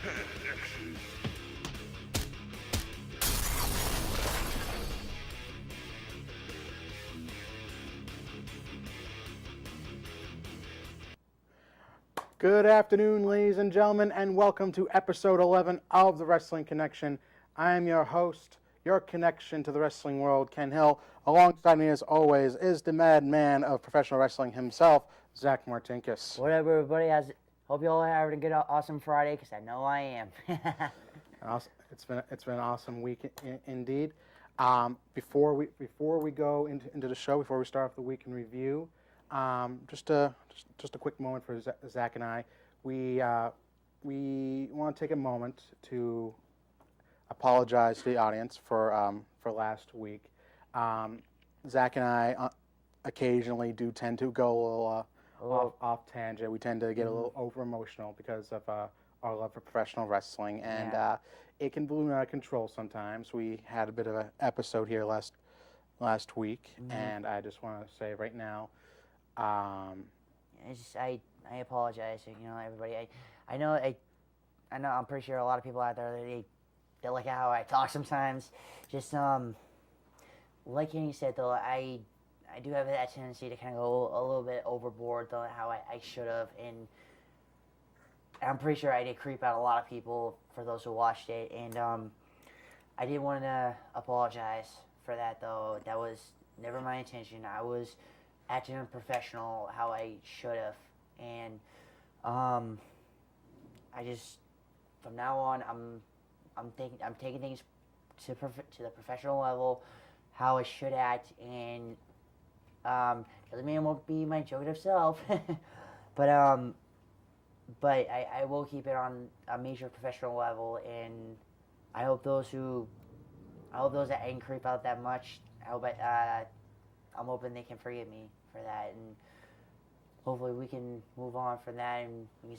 Kennection. Good afternoon, ladies and gentlemen, and welcome to episode 11 of the Wrestling Connection. I am your host, your connection to the wrestling world, Ken Hill. Alongside me, as always, is the madman of professional wrestling himself, Zach Martinkus. What up, everybody? Hope you all are having a good, awesome Friday, because I know I am. It's been an awesome week indeed. Before we go into the show, before we start off the week in review, just a quick moment for Zach and I. We want to take a moment to apologize to the audience for last week. Zach and I occasionally do tend to go a little off tangent. We tend to get a little over emotional because of our love for professional wrestling, and it can balloon out of control sometimes. We had a bit of an episode here last week, and I just want to say right now. I apologize, everybody. I know. I'm pretty sure a lot of people out there they like how I talk sometimes. Just like Kenny said, though, I do have that tendency to kind of go a little bit overboard, though, how I should have, and I'm pretty sure I did creep out a lot of people for those who watched it, and I did want to apologize for that, though. That was never my intention. I was acting unprofessional how I should have, and I just from now on I'm taking things to the professional level, how I should act, and doesn't mean I won't be my joke self, but I will keep it on a major professional level, and I hope those that didn't creep out that much, I'm hoping they can forgive me for that, and hopefully we can move on from that, and we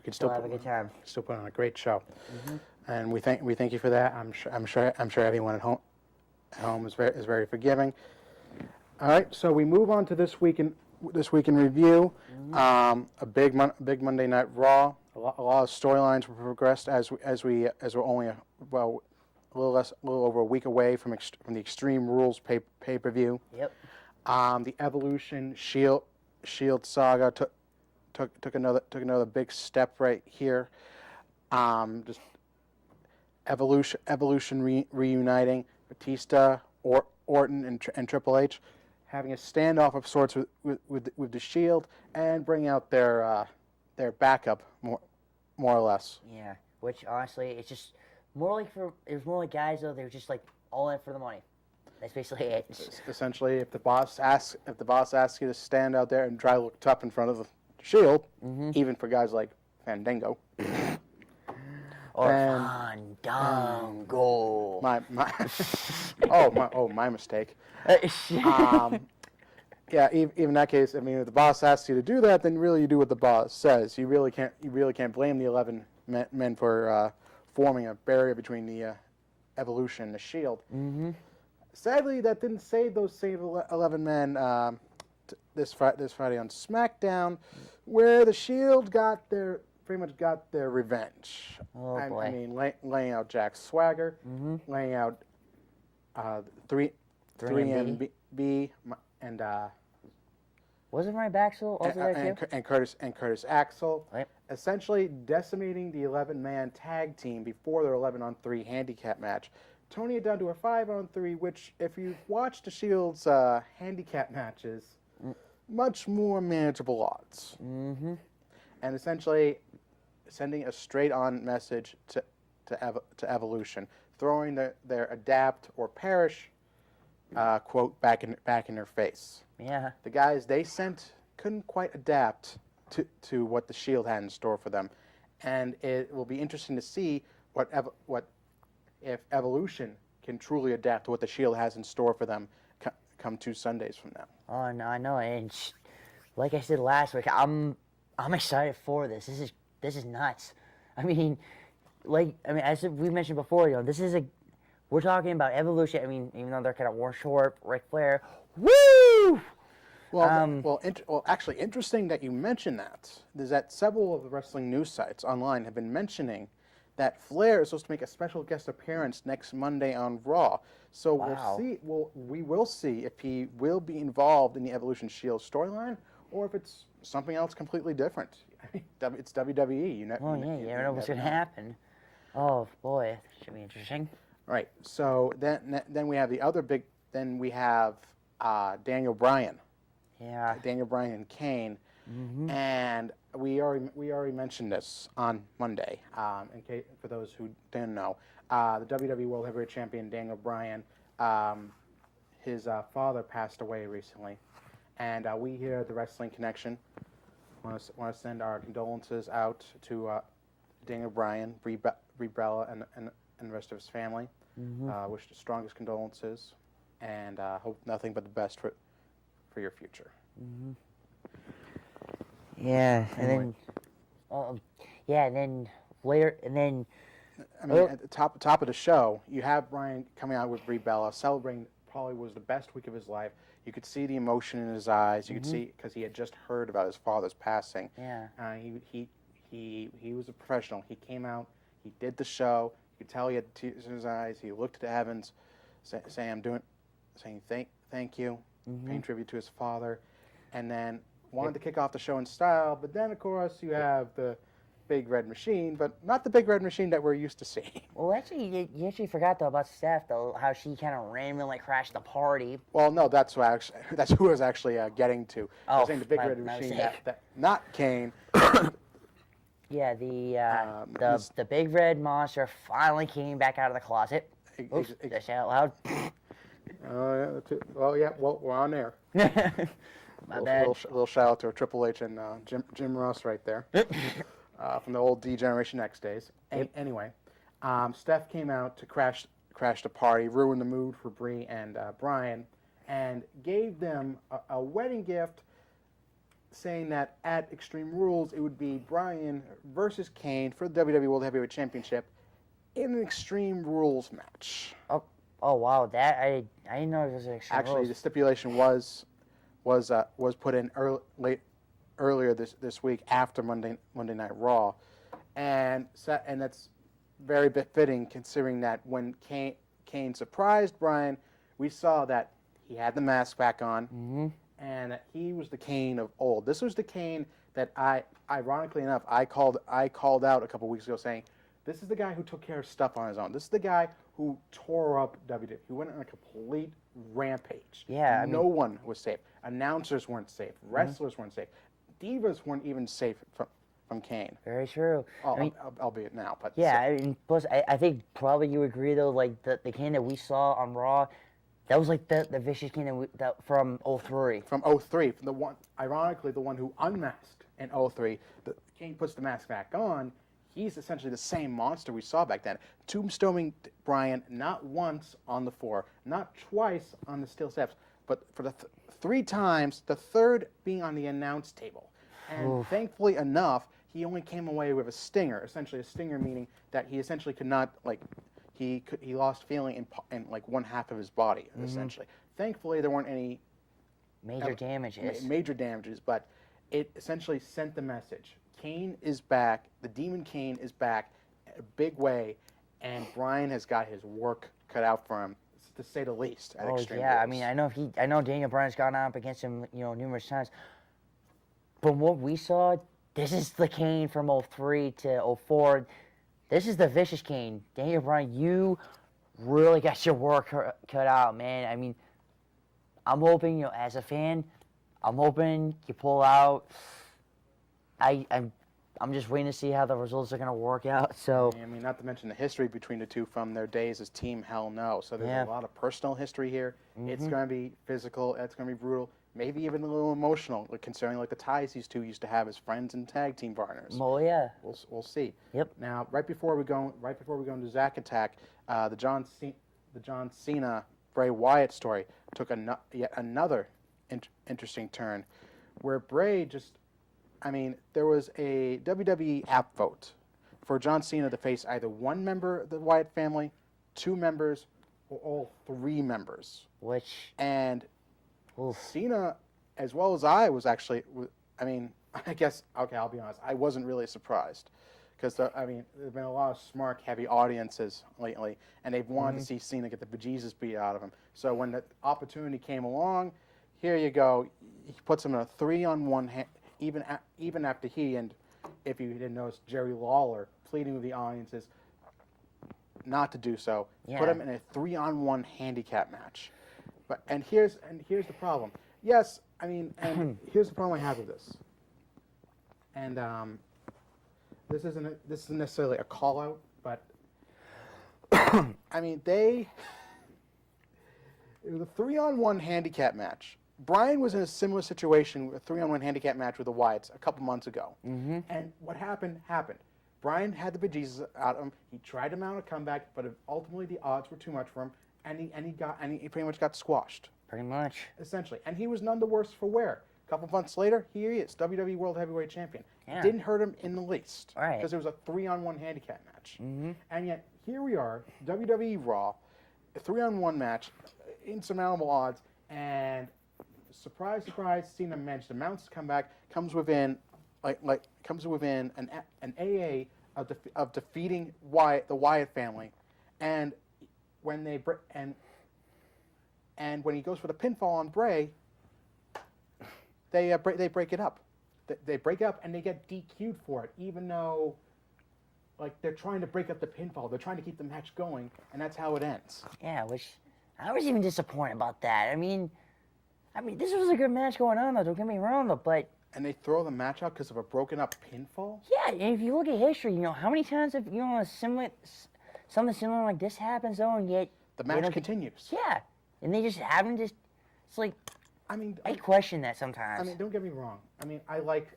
can still have a good time. Still put on a great show, and we thank you for that. I'm sure everyone at home is very forgiving. All right, so we move on to this week in review. A big Monday Night Raw. A lot of storylines were progressed as we're only a little over a week away from the Extreme Rules pay-per-view. Yep. The Evolution-Shield saga took another big step right here. Just Evolution reuniting, Batista, Orton, and Triple H having a standoff of sorts with the Shield, and bringing out their backup more or less. Yeah. Which honestly, it's just. It was more like guys, though. They were just like all in for the money. That's basically it. Essentially, if the boss asks you to stand out there and try to look tough in front of the Shield, even for guys like Fandango, or Fandango. My mistake. Yeah, even in that case, I mean, if the boss asks you to do that, then really you do what the boss says. You really can't blame the 11 men for forming a barrier between the Evolution and the Shield. Sadly, that didn't save those same 11 men this Friday on SmackDown, where the Shield pretty much got their revenge. Oh boy! I mean, laying out Jack Swagger, laying out 3MB and wasn't Ryan Baxel also there too? And Curtis Axel, right. Essentially decimating the 11-man tag team before their 11-on-3 handicap match, toning it down to a 5-on-3, which, if you've watched the Shield's handicap matches, much more manageable odds. And essentially sending a straight-on message to Evolution, throwing their adapt or perish quote back in their face. Yeah. The guys they sent couldn't quite adapt to what the Shield had in store for them, and it will be interesting to see what if Evolution can truly adapt to what the Shield has in store for them come 2 Sundays from now. Oh no, I know, and like I said last week, I'm excited for this. This is nuts. I mean, as we mentioned before, we're talking about Evolution. I mean, even though they're kind of worn short, Ric Flair, woo! Well, actually, interesting that you mentioned that. Is that several of the wrestling news sites online have been mentioning that Flair is supposed to make a special guest appearance next Monday on Raw. So Wow. we'll see. We will see if he will be involved in the Evolution-Shield storyline, or if it's something else completely different. I mean, it's WWE. You Oh, yeah, you never know what's going to happen. Oh, boy, should be interesting. Right. So then we have the other big. Then we have Daniel Bryan. Yeah. Daniel Bryan and Kane, and we already mentioned this on Monday. In case, for those who didn't know, the WWE World Heavyweight Champion Daniel Bryan, his father passed away recently, and we here at the Wrestling Connection want to send our condolences out to Daniel Bryan, Brie Bella, and the rest of his family. Wish the strongest condolences, and hope nothing but the best for your future. Yeah, Anyway. and then later, and then. I mean, at the top of the show, you have Bryan coming out with Brie Bella, celebrating probably was the best week of his life. You could see the emotion in his eyes. You could see because he had just heard about his father's passing. Yeah. He was a professional. He came out. He did the show. You could tell he had tears in his eyes. He looked to the heavens, saying thank you, paying tribute to his father, and then wanted to kick off the show in style. But then, of course, you have the Big Red Machine, but not the Big Red Machine that we're used to seeing. Well, actually, you actually forgot though about Steph though, how she kind of randomly crashed the party. Well, no, that's who I was actually getting to. I was saying the Big my Red Machine, mistake. that not Kane. Yeah, the big red monster finally came back out of the closet. Oops, did I say that loud? Well, yeah, we're on there. My bad. Little shout out to Triple H and Jim Ross right there. From the old D-Generation X days. Anyway, Steph came out to crash the party, ruin the mood for Brie and Bryan, and gave them a wedding gift, saying that at Extreme Rules it would be Bryan versus Kane for the WWE World Heavyweight Championship in an Extreme Rules match. Oh wow, that I didn't know it was an Extreme Actually, Rules. the stipulation was put in earlier this week after Monday Night Raw, and that's very befitting considering that when Kane surprised Bryan, we saw that he had the mask back on, and that he was the Kane of old. This was the Kane that ironically enough, I called out a couple weeks ago saying, this is the guy who took care of stuff on his own. This is the guy who tore up WWE. He went on a complete rampage. Yeah, no one was safe. Announcers weren't safe. Wrestlers weren't safe. Divas weren't even safe from Kane. Very true. Albeit now, but yeah. I mean, plus, I think probably you agree though. Like the Kane that we saw on Raw, that was like the vicious Kane that from 03. From 03, from the one, ironically, the one who unmasked in 03. Kane puts the mask back on. He's essentially the same monster we saw back then. Tombstoning Bryan not once on the floor, not twice on the steel steps, but for the 3 times, the third being on the announce table. And thankfully enough, he only came away with a stinger, essentially a stinger meaning that he essentially could not, he lost feeling in like one half of his body, essentially. Thankfully, there weren't any major damages, but it essentially sent the message. Kane is back. The Demon Kane is back in a big way, and Bryan has got his work cut out for him, to say the least. At Extreme Rules. I mean, I know Daniel Bryan's gone up against him, numerous times. From what we saw, this is the Kane from 03 to 04. This is the vicious Kane. Daniel Bryan, you really got your work cut out, man. I mean, I'm hoping, as a fan, I'm hoping you pull out. I'm just waiting to see how the results are going to work out. So I mean, not to mention the history between the two from their days as Team Hell No. So there's a lot of personal history here. It's going to be physical. It's going to be brutal. Maybe even a little emotional, considering the ties these two used to have as friends and tag team partners. Oh yeah. We'll see. Yep. Now, right before we go into Zack Attack, the John Cena Bray Wyatt story took yet another interesting turn, where Bray there was a WWE app vote for John Cena to face either one member of the Wyatt family, 2 members, or all 3 members. Which... And Cena as well as I was actually, I mean, I guess, okay, I'll be honest, I wasn't really surprised. Because, I mean, there's been a lot of smart-heavy audiences lately, and they've wanted to see Cena get the bejesus beat out of him. So when the opportunity came along, here you go. He puts him in a 3-on-1, even after he, and if you didn't notice, Jerry Lawler pleading with the audiences not to do so, put him in a 3-on-1 handicap match. And here's the problem. Yes, I mean, and here's the problem I have with this. And this isn't necessarily a call out, but I mean it was a 3-on-1 handicap match. Brian was in a similar situation, a 3-on-1 handicap match with the Wyatts a couple months ago. And what happened. Brian had the bejesus out of him. He tried to mount a comeback, but ultimately the odds were too much for him, and he pretty much got squashed. Pretty much. Essentially, and he was none the worse for wear. A couple months later, here he is, WWE World Heavyweight Champion. Yeah. It didn't hurt him in the least, right? Because it was a 3-on-1 handicap match. And yet here we are, WWE Raw, a 3-on-1 match, insurmountable odds, and surprise, surprise, Cena managed to mount his comeback, comes within an AA of defeating the Wyatt family, and when when he goes for the pinfall on Bray, they break it up. They break up and they get DQ'd for it, even though they're trying to break up the pinfall. They're trying to keep the match going, and that's how it ends. Yeah, which I was even disappointed about that. I mean, this was a good match going on, though. Don't get me wrong, though, but. And they throw the match out because of a broken up pinfall? Yeah, and if you look at history, how many times have, something similar like this happens, though, and yet... The match continues. Yeah, and they just haven't it's like... I question that sometimes. I mean, don't get me wrong. I mean, like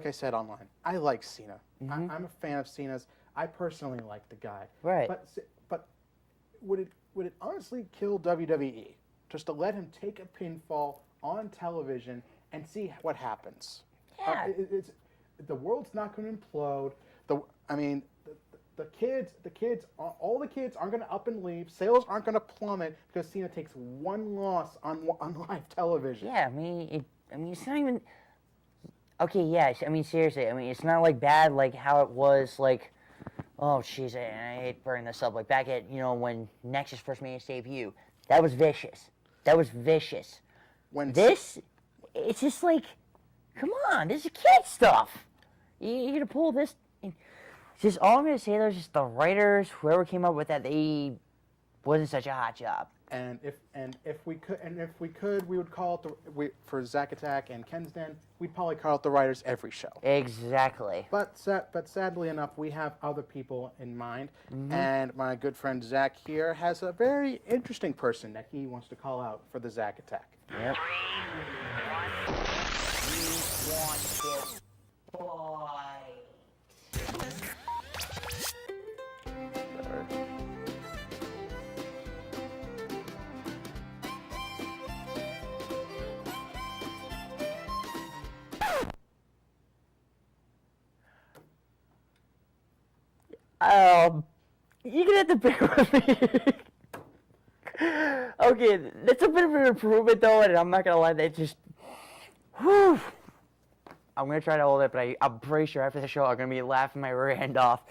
I said online, I like Cena. I'm a fan of Cena's. I personally like the guy. Right. But would it honestly kill WWE just to let him take a pinfall on television and see what happens? Yeah. The world's not going to implode. All the kids aren't going to up and leave. Sales aren't going to plummet because Cena takes one loss on live television. Yeah, it's not even. Okay, yeah. Seriously. It's not bad how it was Oh, jeez, I hate bringing this up. Back at when Nexus first made its debut, that was vicious. It's just come on, this is kid stuff. You're gonna pull this. Just all I'm gonna say though is just the writers, whoever came up with that, they wasn't such a hot job. And if we could, we would call it for Zack Attack and Ken's Den, we'd probably call it the writers every show. Exactly. But sadly enough, we have other people in mind, and my good friend Zack here has a very interesting person that he wants to call out for the Zack Attack. Yep. We want this boy. You're gonna have to bear with me. Okay, that's a bit of an improvement though, and I'm not gonna lie, that just, whew. I'm gonna try to hold it, but I'm pretty sure after the show I'm gonna be laughing my rear end off.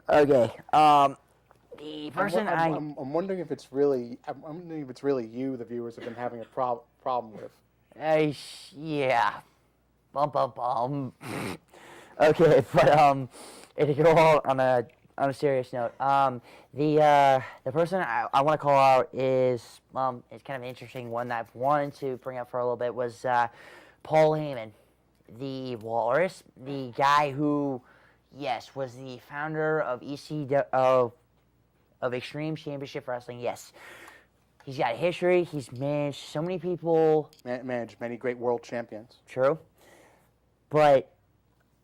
Okay, the person I'm wondering if it's really, you the viewers have been having a problem with. Yeah. Bum. Okay, but to go on a serious note, the person I want to call out is it's kind of an interesting one that I've wanted to bring up for a little bit was Paul Heyman, the Walrus, the guy who, yes, was the founder of of Extreme Championship Wrestling. Yes, he's got a history. He's managed so many people. Managed many great world champions. True, but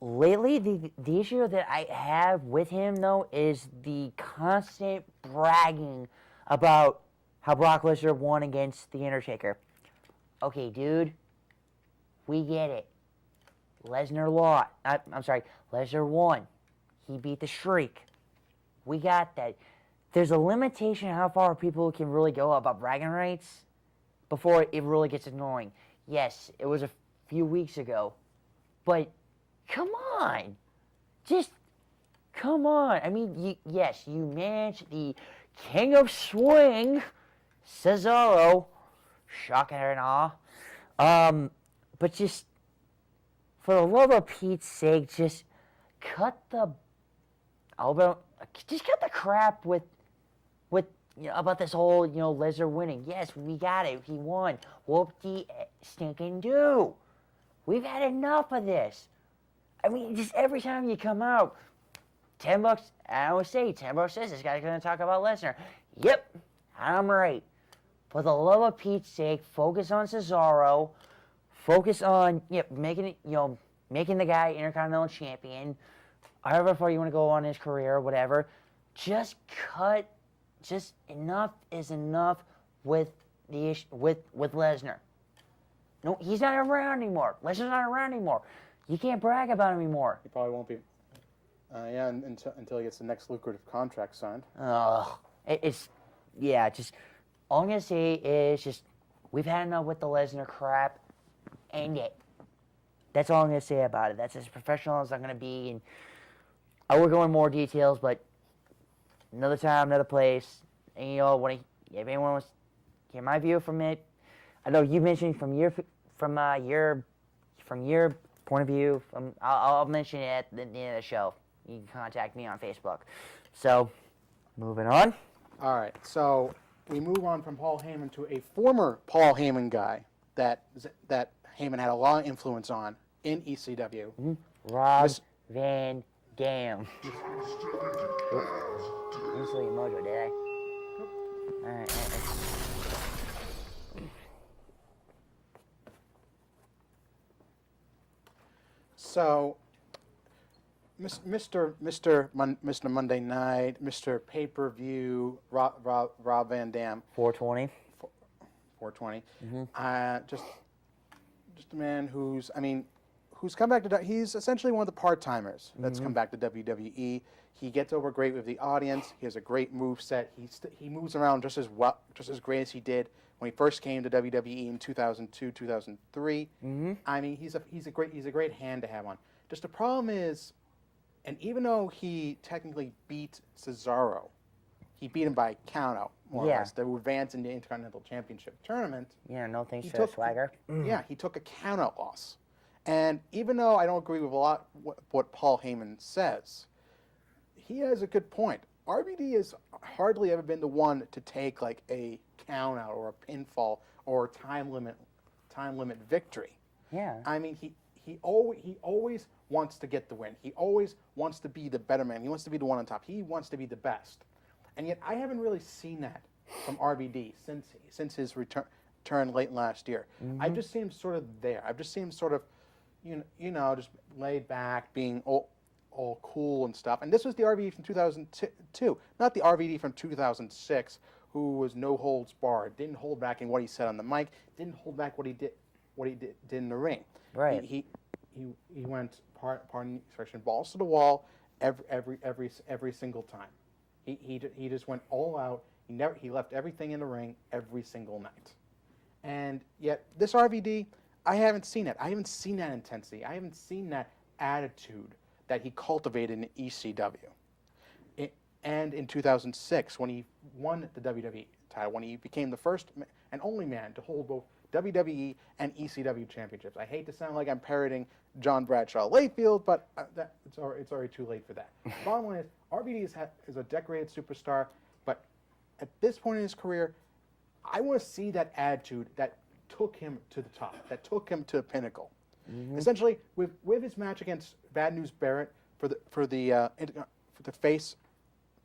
lately, the issue that I have with him, though, is the constant bragging about how Brock Lesnar won against The Undertaker. Okay, dude, we get it. Lesnar lost. Lesnar won. He beat the Streak. We got that. There's a limitation on how far people can really go about bragging rights before it really gets annoying. Yes, it was a few weeks ago. But come on. Just come on. I mean, yes, you managed the King of Swing, Cesaro. Shocking or not. But just, for the love of Pete's sake, just cut the crap with about this whole, Lesnar winning. Yes, we got it. He won. Whoop-de-stinking do. We've had enough of this. I mean, just every time you come out, $10, I always say, $10 says this guy's going to talk about Lesnar. Yep, I'm right. For the love of Pete's sake, focus on Cesaro. Focus on making the guy Intercontinental Champion. However far you want to go on his career, whatever. Just enough is enough with Lesnar. No, he's not around anymore. Lesnar's not around anymore. You can't brag about him anymore. He probably won't be. Until he gets the next lucrative contract signed. Just all I'm gonna say is just we've had enough with the Lesnar crap, and that's all I'm gonna say about it. That's as professional as I'm gonna be, and I will go in more details, but another time, another place. And if anyone wants to hear my view from it, I know you mentioned from your point of view. I'll mention it at the end of the show. You can contact me on Facebook. So, moving on. All right, so we move on from Paul Heyman to a former Paul Heyman guy that Heyman had a lot of influence on in ECW. Mm-hmm. Rob Van Dam. Instantly Mojo, did I? All right. So, Mr. Monday Night, Mr. Pay-Per-View, Rob Van Dam. 420. 420. Mm-hmm. Just a man who's come back to. He's essentially one of the part-timers that's come back to WWE. He gets over great with the audience. He has a great move set. He moves around just as great as he did when he first came to WWE in 2002, 2003. Mm-hmm. I mean, he's a great hand to have on. Just the problem is, and even though he technically beat Cesaro, he beat him by countout, more or less, to advance in the Intercontinental Championship tournament. Yeah, no thanks to Swagger. Yeah, he took a countout loss. And even though I don't agree with a lot what Paul Heyman says, he has a good point. RVD has hardly ever been the one to take like a countout or a pinfall or time limit victory. Yeah. I mean, he always wants to get the win. He always wants to be the better man. He wants to be the one on top. He wants to be the best. And yet I haven't really seen that from RVD since his return late last year. Mm-hmm. I've just seen him sort of there. I've just seen him sort of, just laid back, being all cool and stuff. And this was the RVD from 2002, not the RVD from 2006, who was no holds barred, didn't hold back in what he said on the mic, didn't hold back what he did in the ring. Right. He went pardon the expression, balls to the wall every single time. He just went all out. He left everything in the ring every single night. And yet this RVD, I haven't seen it. I haven't seen that intensity. I haven't seen that attitude that he cultivated in ECW. And in 2006, when he won the WWE title, when he became the first and only man to hold both WWE and ECW championships. I hate to sound like I'm parroting John Bradshaw Layfield, but it's already too late for that. Bottom line is, RVD is a decorated superstar, but at this point in his career, I want to see that attitude that took him to the top, that took him to the pinnacle. Mm-hmm. Essentially, with his match against Bad News Barrett for the face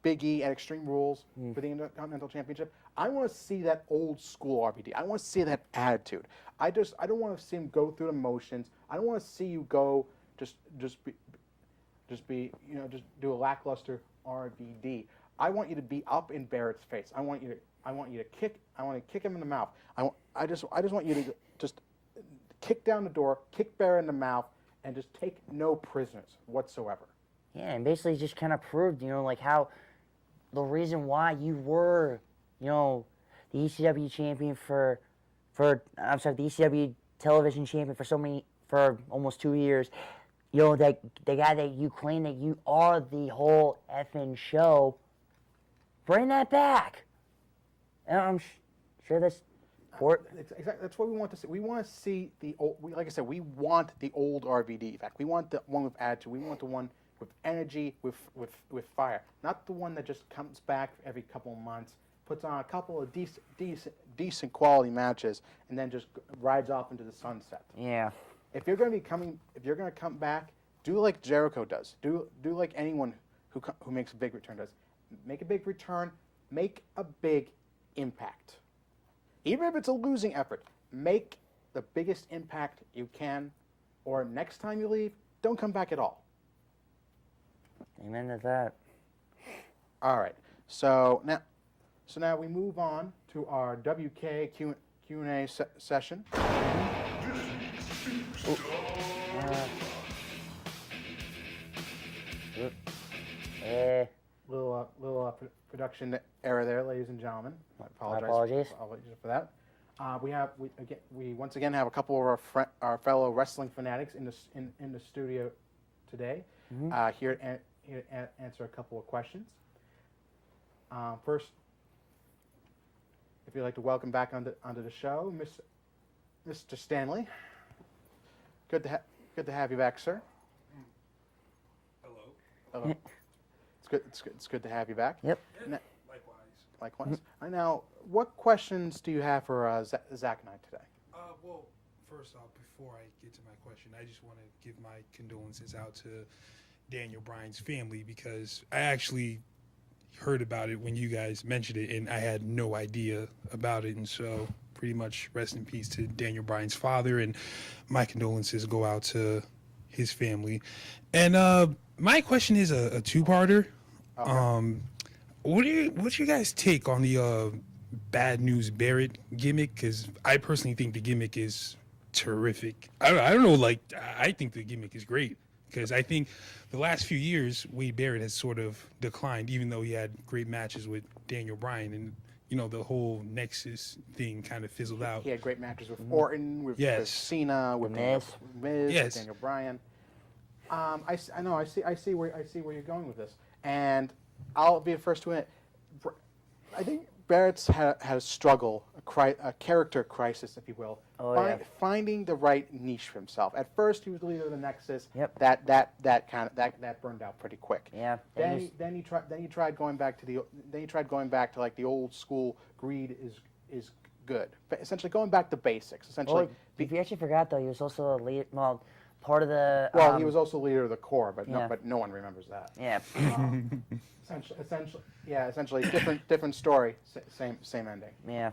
Big E at Extreme Rules for the Intercontinental Championship, I want to see that old school RVD. I want to see that attitude. I don't want to see him go through the motions. I don't want to see you go just do a lackluster RVD. I want you to be up in Barrett's face. I want you to kick him in the mouth. I just want you to just kick down the door, kick Barrett in the mouth, and just take no prisoners whatsoever. Yeah, and basically just kind of proved, like how the reason why you were, the ECW champion the ECW television champion for almost 2 years. You know, the guy that you claim that you are the whole effing show. Bring that back. And I'm sure that's. That's what we want to see. We want to see the old. Like I said, we want the old RVD. In fact, we want the one with attitude. We want the one with energy, with fire. Not the one that just comes back every couple of months, puts on a couple of decent quality matches, and then just rides off into the sunset. Yeah. If you're going to come back, do like Jericho does. Do like anyone who makes a big return does. Make a big return. Make a big impact. Even if it's a losing effort, make the biggest impact you can, or next time you leave, don't come back at all. Amen to that. All right. So now we move on to our WK Q&A session. Little production error there, ladies and gentlemen. I apologize for that. We once again have a couple of our fellow wrestling fanatics in the studio today, here to answer a couple of questions. First, if you'd like to welcome back onto the show, Mr. Stanley. Good to have you back, sir. Hello. It's good to have you back. Yep. Likewise. Now, what questions do you have for Zack and I today? Well, first off, before I get to my question, I just want to give my condolences out to Daniel Bryan's family, because I actually heard about it when you guys mentioned it, and I had no idea about it. And so pretty much rest in peace to Daniel Bryan's father, and my condolences go out to his family. And my question is a two-parter. Okay. What's your guys' take on the Bad News Barrett gimmick? Because I personally think the gimmick is terrific. I don't know, like, I think the gimmick is great, because I think the last few years Wade Barrett has sort of declined, even though he had great matches with Daniel Bryan, and you know, the whole Nexus thing kind of fizzled out. He had great matches with Orton, with Cena, with Miz, with Daniel Bryan. I see where you're going with this, and I'll be the first to admit, I think Barrett's had a struggle, a character crisis, if you will, finding the right niche for himself. At first, he was the leader of the Nexus. Yep. That burned out pretty quick. Yeah. Then he tried going back to like the old school. Greed is good. But essentially going back to basics. Essentially. If you actually forgot though, he was also a lead. Well, part of the. Well, he was also leader of the core, but no one remembers that. Yeah. Essentially different story, same ending. Yeah.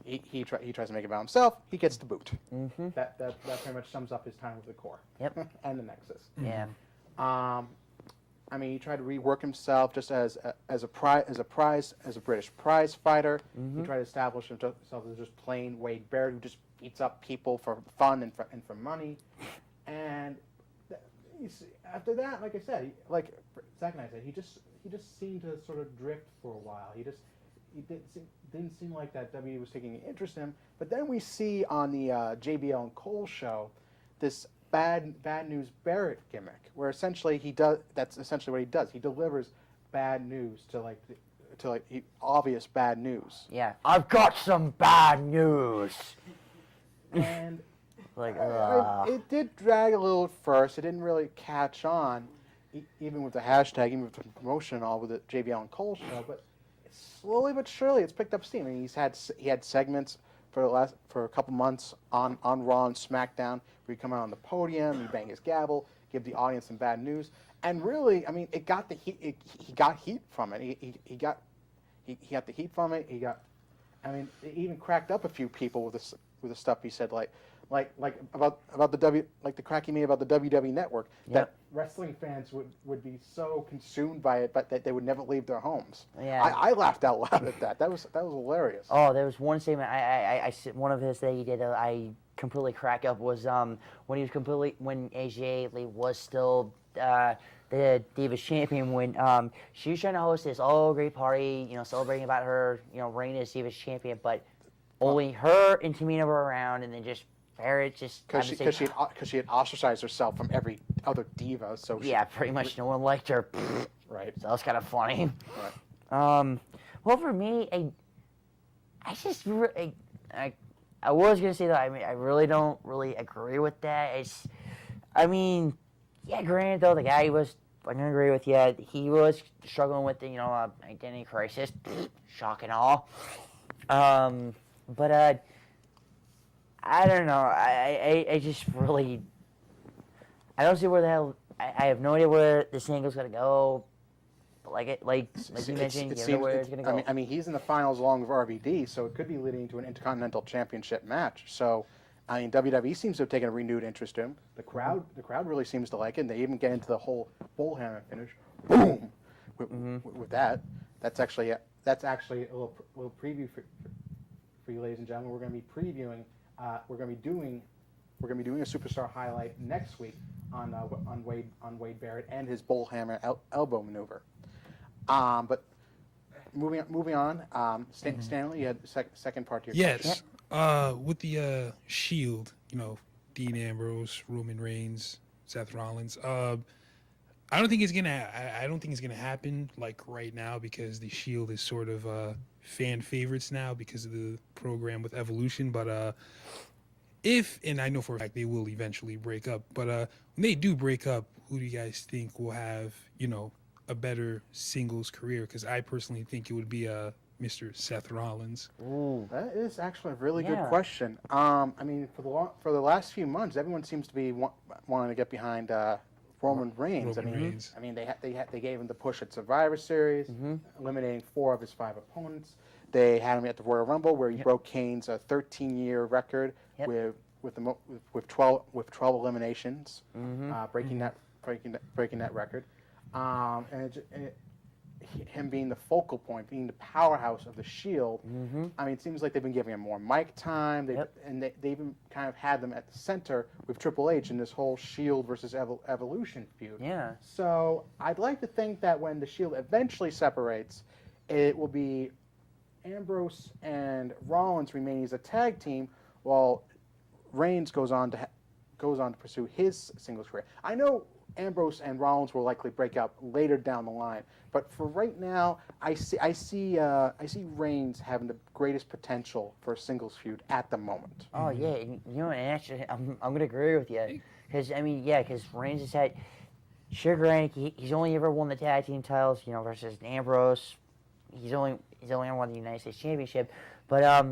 He tries to make it about himself. He gets the boot. Mm-hmm. That pretty much sums up his time with the core. Yep. And the Nexus. Yeah. I mean, he tried to rework himself just as a British prize fighter. Mm-hmm. He tried to establish himself as just plain Wade Barrett, who just beats up people for fun and for money. And after that, like I said, like Zack and I said, he just seemed to sort of drift for a while. He didn't seem like that WWE was taking an interest in him. But then we see on the JBL and Cole show this bad news Barrett gimmick, where essentially that's essentially what he does. He delivers bad news to obvious bad news. Yeah. I've got some bad news. And like it did drag a little at first. It didn't really catch on, even with the hashtag, even with the promotion and all with the JBL and Cole show. But slowly but surely, it's picked up steam. I mean, he had segments for a couple months on Raw and SmackDown, where he'd come out on the podium, he'd bang his gavel, give the audience some bad news, and really, I mean, it got the heat. He got heat from it. He got the heat from it. It even cracked up a few people with the stuff he said, like about the crack he made about the WWE Network, that wrestling fans would be so consumed by it, but that they would never leave their homes. Yeah. I laughed out loud at that. That was hilarious. Oh, there was one statement. One of his that he did. I completely cracked up was when AJ Lee was still the Divas champion, when she was trying to host this great party, celebrating about her reign as Divas champion, but only her and Tamina were around, and then just Barrett just because she had ostracized herself from every other diva. So pretty much no one liked her. Right. So that was kind of funny. Right. Well, for me, I was gonna say that I really don't really agree with that. Granted though, the guy was. I'm gonna agree with you. He was struggling with the identity crisis, shock and all. But I don't know. I just really I don't see where the hell. I have no idea where the single's gonna go. But like you mentioned, you know where it's gonna go. I mean, he's in the finals along with RVD, so it could be leading to an Intercontinental Championship match. So, I mean, WWE seems to have taken a renewed interest in him. The crowd really seems to like it. And they even get into the whole bullhammer finish, boom, with that. That's actually a little preview for you, ladies and gentlemen. We're going to be previewing. We're going to be doing a superstar highlight next week on Wade Barrett and his bullhammer elbow maneuver. But moving on. Stanley, you had the second part to your question. Yes. With the Shield, Dean Ambrose, Roman Reigns, Seth Rollins. I don't think it's gonna happen like right now because the Shield is sort of fan favorites now because of the program with Evolution. But and I know for a fact they will eventually break up. But when they do break up, who do you guys think will have a better singles career? Because I personally think it would be Mr. Seth Rollins. Ooh. That is actually a really good question. I mean, for the last few months, everyone seems to be wanting to get behind Roman Reigns. I mean, they gave him the push at Survivor Series, eliminating 4 of his 5 opponents. They had him at the Royal Rumble, where he broke Kane's 13-year record with 12 eliminations, breaking that record. Him being the focal point, being the powerhouse of the Shield. I mean, it seems like they've been giving him more mic time. And they even kind of had them at the center with Triple H in this whole Shield versus Evolution feud. Yeah. So I'd like to think that when the Shield eventually separates, it will be Ambrose and Rollins remaining as a tag team, while Reigns goes on to pursue his singles career. I know Ambrose and Rollins will likely break up later down the line, but for right now, I see Reigns having the greatest potential for a singles feud at the moment. Oh yeah, and actually, I'm gonna agree with you, because because Reigns has had, granted, he's only ever won the tag team titles, versus Ambrose. He's only ever won the United States Championship, but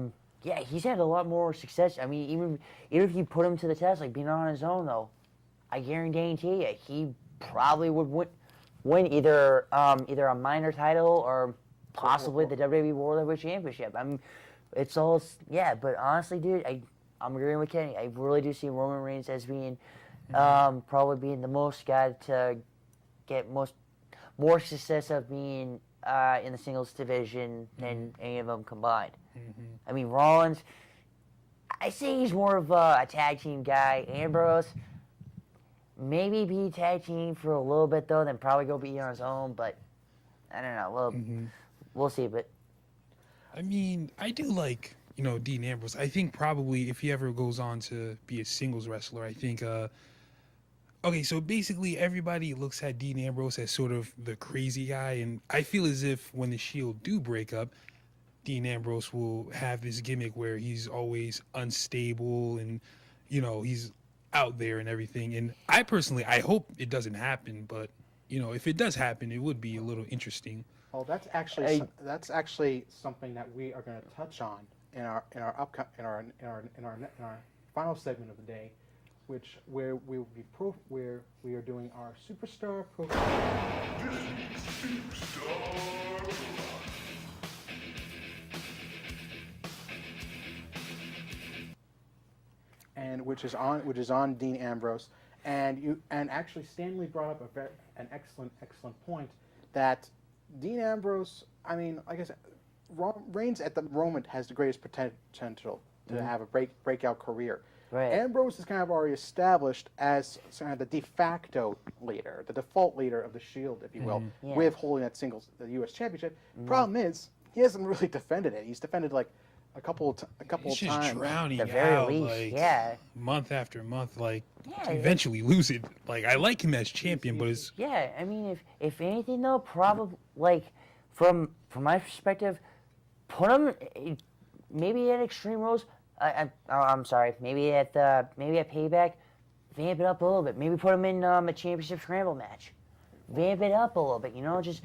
he's had a lot more success. I mean, even if you put him to the test, like being on his own though, I guarantee you, he probably would win either a minor title or possibly the WWE World Heavyweight Championship. I mean, it's all but honestly, dude, I'm agreeing with Kenny. I really do see Roman Reigns as being probably being the most guy to get more success of being in the singles division than any of them combined. I mean, Rollins, I say he's more of a tag team guy. Ambrose, maybe be tag team for a little bit though, then probably go be on his own. But I don't know. We'll see. But I mean, I do like Dean Ambrose. I think probably if he ever goes on to be a singles wrestler, I think. Okay, so basically everybody looks at Dean Ambrose as sort of the crazy guy, and I feel as if when the Shield do break up, Dean Ambrose will have this gimmick where he's always unstable and he's out there and everything. And I personally, I hope it doesn't happen, but if it does happen, it would be a little interesting. Well, that's actually something that we are going to touch on in our final segment of the day, where we are doing our superstar profile. And which is on Dean Ambrose, and actually Stanley brought up an excellent point that Dean Ambrose, I mean, like I said, Reigns at the moment has the greatest potential to have a breakout career. Right. Ambrose is kind of already established as kind of the de facto leader, the default leader of the Shield, if you will, with holding the U.S. Championship. Problem is, he hasn't really defended it. He's defended like a couple of It's just times. drowning The very out, least, like, yeah. month after month, like, Yeah, to eventually lose it. Like, I like him as champion, but it's Yeah, I mean, if anything though, probably like from my perspective, put him maybe at Extreme Rules. I'm sorry, maybe at Payback, vamp it up a little bit. Maybe put him in a championship scramble match, vamp it up a little bit. Just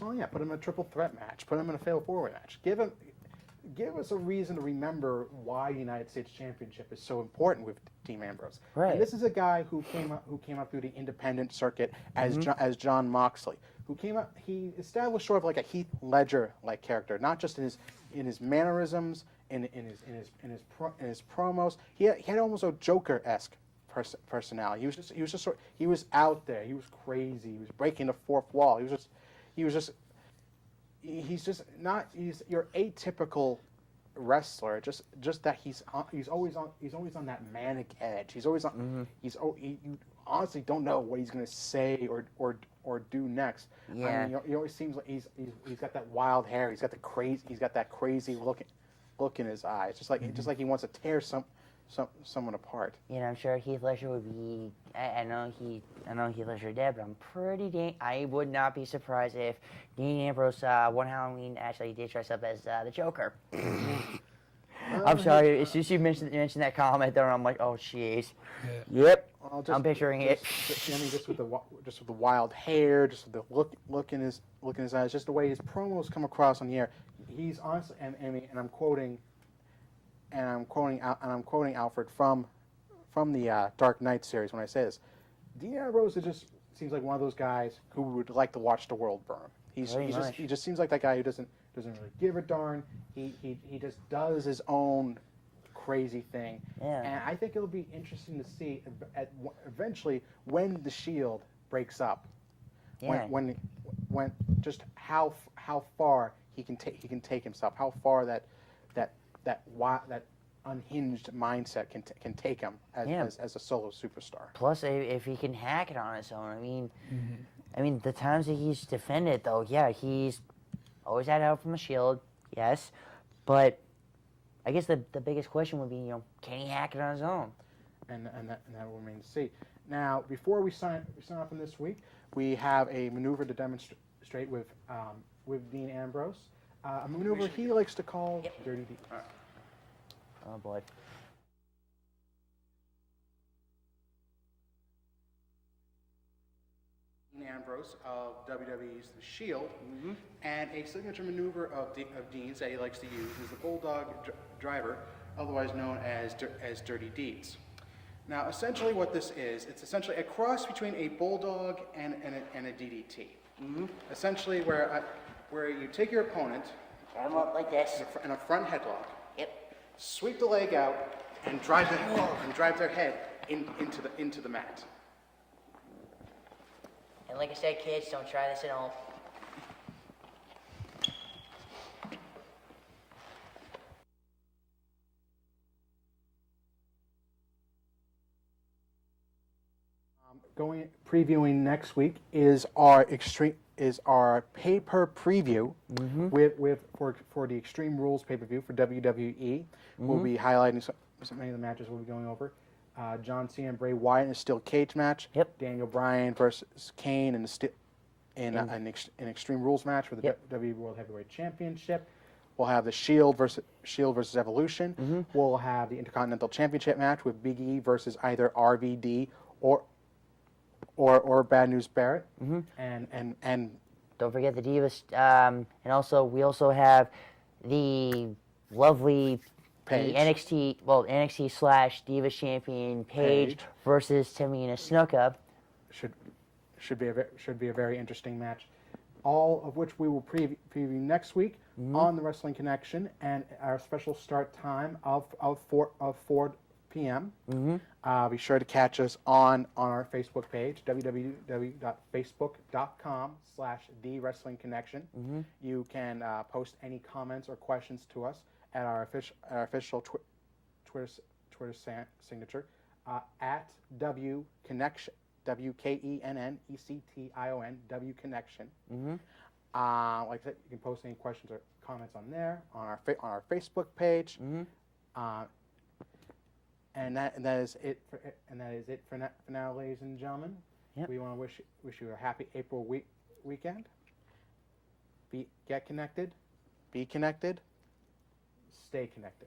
Oh yeah, put him in a triple threat match. Put him in a fatal four-way match. Give us a reason to remember why the United States Championship is so important with Dean Ambrose. Right. And this is a guy who came up through the independent circuit as John Moxley, who came up. He established sort of like a Heath Ledger like character, not just in his mannerisms, in his promos. He had almost a Joker-esque personality. He was out there. He was crazy. He was breaking the fourth wall. He's your atypical wrestler. Just that he's always on that manic edge. He's always on. You honestly don't know what he's gonna say or do next. Yeah. I mean, he always seems like he's got that wild hair. He's got that crazy look in his eyes. Just like he wants to tear someone apart. I'm sure Heath Ledger would be. I know Heath Ledger dead, but I'm I would not be surprised if Dean Ambrose one Halloween actually did dress up as the Joker. I'm sorry. As soon as you mentioned that comment there, I'm like, oh jeez. Yeah. Yep. I'm picturing it. I mean, just with the wild hair, just with the look in his eyes, just the way his promos come across on the air. He's honestly, and I'm quoting Alfred from the Dark Knight series when I say this. Dean Ambrose just seems like one of those guys who would like to watch the world burn. He just seems like that guy who doesn't really give a darn. He just does his own crazy thing. Yeah. And I think it'll be interesting to see eventually when the Shield breaks up. Yeah. When just how far he can take himself, how far that unhinged mindset can take him as a solo superstar. Plus, if he can hack it on his own, I mean, the times that he's defended, though, yeah, he's always had help from the Shield, yes, but I guess the biggest question would be, can he hack it on his own? And that will remain to see. Now, before we sign off on this week, we have a maneuver to demonstrate with Dean Ambrose. A maneuver he likes to call Dirty Deeds. Oh boy. Dean Ambrose of WWE's The Shield, and a signature maneuver of Dean's that he likes to use is the Bulldog Driver, otherwise known as Dirty Deeds. Now, essentially what this is, it's essentially a cross between a Bulldog and a DDT. Essentially where you take your opponent, Arm up like this. in a front headlock, Yep. sweep the leg out, and drive their head into the mat. And like I said, kids, don't try this at home. Previewing next week is our pay-per preview for the Extreme Rules pay-per-view for WWE. We'll be highlighting many of the matches we'll be going over. John Cena and Bray Wyatt in a steel cage match. Yep. Daniel Bryan versus Kane in an Extreme Rules match for the WWE World Heavyweight Championship. We'll have the Shield versus Evolution. We'll have the Intercontinental Championship match with Big E versus either RVD or Bad News Barrett. And Don't forget the Divas, and also we also have the lovely Paige. NXT / Divas champion Paige versus Tamina Snuka. Should be a very interesting match. All of which we will preview next week on the Wrestling Connection, and our special start time of 4 p.m. Be sure to catch us on our Facebook page, www.facebook.com/TheWrestlingConnection. You can post any comments or questions to us at our official Twitter signature at WConnection, WKENNECTION, WConnection. Like I said, you can post any questions or comments on there on our Facebook page. And that is it for now, ladies and gentlemen. Yep. We want to wish you a happy April weekend. Get connected, be connected, stay connected.